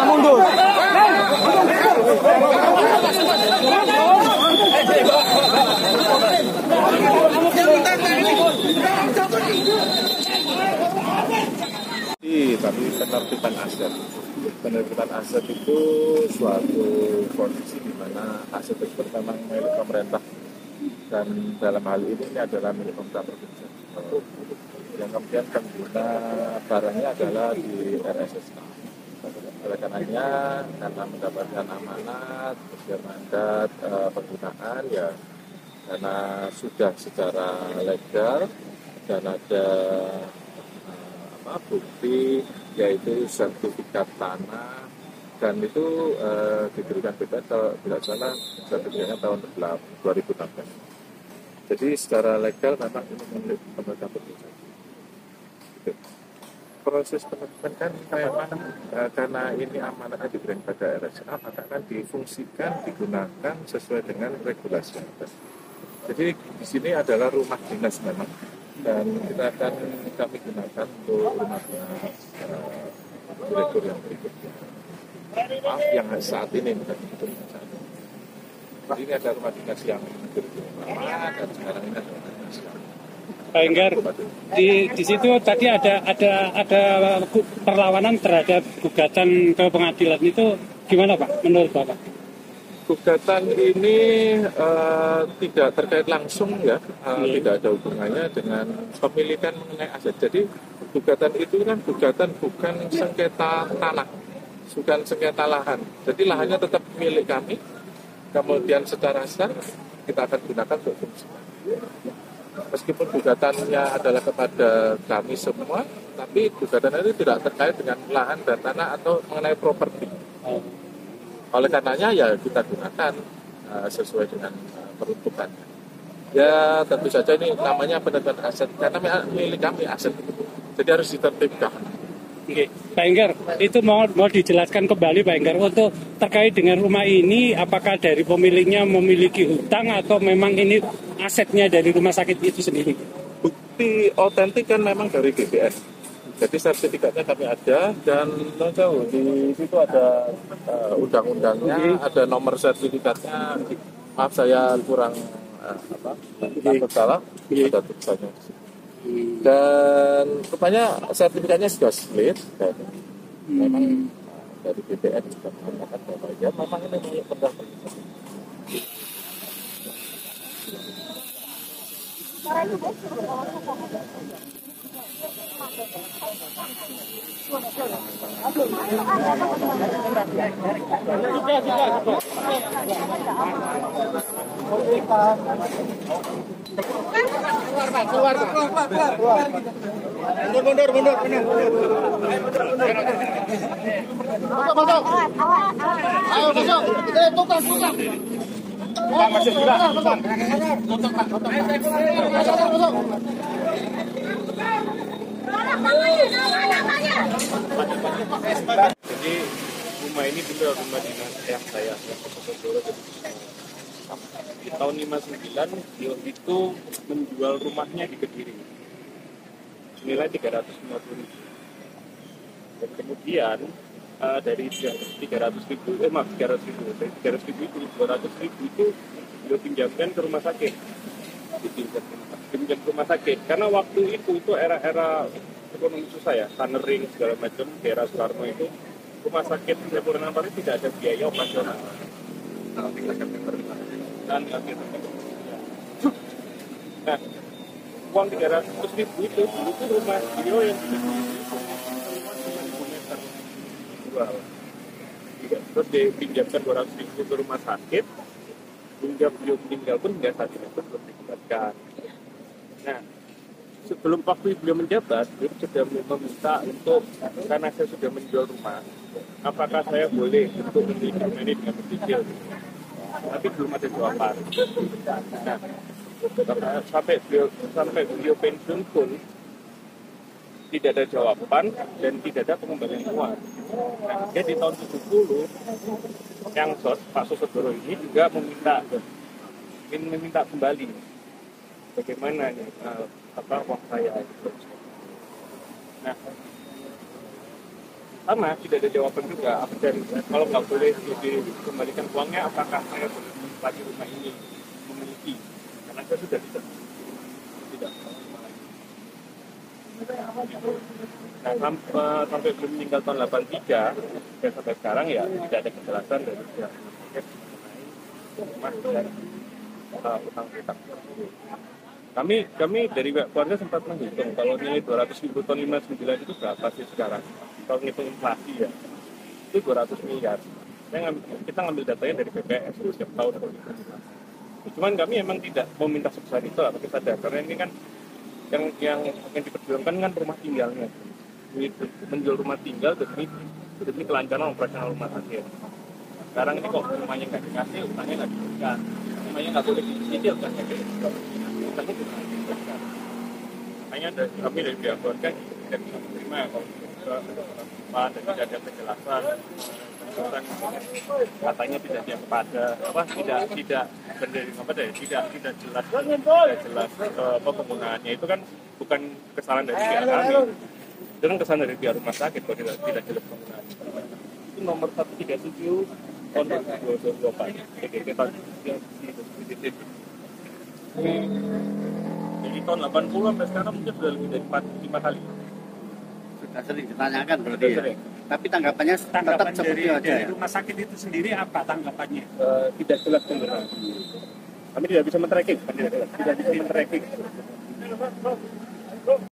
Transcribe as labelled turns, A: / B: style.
A: mundur.
B: Tapi penertiban aset. Penertiban aset itu suatu kondisi di mana aset tersebut memang milik pemerintah dan dalam hal ini adalah milik pemerintah provinsi. Yang kemudian pengguna barangnya adalah di RSSK. Oleh karenanya, karena mendapatkan amanat, kemudian mandat penggunaan ya, karena sudah secara legal dan ada bukti yaitu sertifikat tanah dan itu diberikan BPN kalau tidak salah sertifikatnya tahun 2016. Jadi secara legal memang ini milik pemerintah provinsi. Proses penertiban kan memang karena ini amanatnya diberikan pada RSA maka akan difungsikan digunakan sesuai dengan regulasi. Jadi di sini adalah rumah dinas memang. Dan kami gunakan untuk rumah dinas direktur yang berikutnya. Maaf, yang saat ini bukan itu saat ini. Jadi ini ada rumah dinas yang lama dan sekarang ini ada rumah dinas yang
C: Pak Enggar, di situ tadi ada perlawanan terhadap gugatan ke pengadilan itu gimana Pak menurut Bapak?
B: Gugatan ini tidak terkait langsung ya, tidak ada hubungannya dengan pemilikan mengenai aset. Jadi gugatan itu kan gugatan bukan sengketa tanah, bukan sengketa lahan. Jadi lahannya tetap milik kami, kemudian secara sah kita akan gunakan untuk fungsi. Meskipun gugatannya adalah kepada kami semua, tapi gugatan itu tidak terkait dengan lahan dan tanah atau mengenai properti. Oleh karenanya ya kita gunakan sesuai dengan peruntukannya. Ya tentu saja ini namanya penertiban aset karena milik kami aset itu. Jadi harus ditertibkan.
C: Oke, Pak Enggar, itu mau dijelaskan kembali Pak Enggar untuk terkait dengan rumah ini apakah dari pemiliknya memiliki hutang atau memang ini asetnya dari rumah sakit itu sendiri?
B: Bukti otentik kan memang dari BPS. Jadi sertifikatnya kami ada dan tahu di situ ada undang-undangnya, ada nomor sertifikatnya. Maaf saya kurang takut salah, ada tulisannya. Dan rupanya sertifikatnya sudah split dan memang dari BPN juga mengatakan bahwa ya memang ini milik pemerintah.
A: Keluar. Mundur. Masuk. Ayo masuk. Tukang. Masuk.
B: Jadi rumah ini dulu rumah dinas yang saya dulu di tahun 59 dia itu menjual rumahnya di Kediri nilai 350.000 dan kemudian dari 300.000 itu 200.000 itu beliau pinjamkan ke rumah sakit pinjam ke rumah sakit karena waktu itu era ekonomi susah ya, Tanering segala macam, daerah Soekarno itu rumah sakit Purworejo Paris tidak ada biaya operasional. Nah, uang 300.000 itu dulu tuh rumah beliau yang jual. Terus dipinjamkan 200.000 ke rumah sakit, hingga beliau meninggal pun hingga saat ini pun belum dikembalikan. Nah, sebelum waktu beliau menjabat, beliau sudah meminta untuk, karena saya sudah menjual rumah, apakah saya boleh untuk membeli rumah ini dengan mencicil? Tapi belum ada jawaban. Nah, sampai beliau pensiun pun tidak ada jawaban dan tidak ada pengembalian uang. Nah, dia di tahun 70 yang Pak Susodoro ini juga meminta kembali.
D: bagaimana nih uang saya. Nah, sama tidak ada jawaban juga. Dan kalau nggak boleh dikembalikan uangnya, apakah saya boleh lagi rumah ini memiliki? Karena saya sudah tidak. Nah, sampai belum meninggal tahun 83 dan sampai sekarang ya tidak ada kejelasan dari pihak rumah sakit mengenai rumah dan utang-utang. Kami dari keluarga sempat menghitung kalau nilai 200.000 tahun 59 itu berapa sih sekarang? Kalau ngitung inflasi ya itu 200 miliar. Kita ngambil datanya dari BPS setiap tahun. Cuman kami emang tidak mau minta sebesar itu lah, kita sadar karena ini kan yang diperjuangkan kan rumah tinggalnya, menjual rumah tinggal demi kelancaran operasional rumah sakit. Sekarang ini kok rumahnya nggak dikasih, utangnya nggak diberikan, rumahnya nggak boleh dicicil kan, utangnya diberikan. Makanya kami dari pihak keluarga tidak bisa menerima kalau dan tidak ada kejelasan. Katanya tidak dia kepada tidak jelas penggunaannya itu kan bukan kesalahan dari pihak kami, itu kan kesalahan dari pihak rumah sakit kalau tidak jelas penggunaannya. Itu nomor 137 tahun 2024 kita jadi tahun 80 sampai sekarang mungkin sudah lebih dari 5 kali.
A: Sudah sering ditanyakan berarti ya.
D: Sering.
A: Tapi tanggapan tetap seperti aja
C: dari
A: ya.
C: rumah sakit itu sendiri apa tanggapannya?
D: Tidak jelas penggunaan. Kami tidak bisa men-tracking, tidak bisa men-tracking.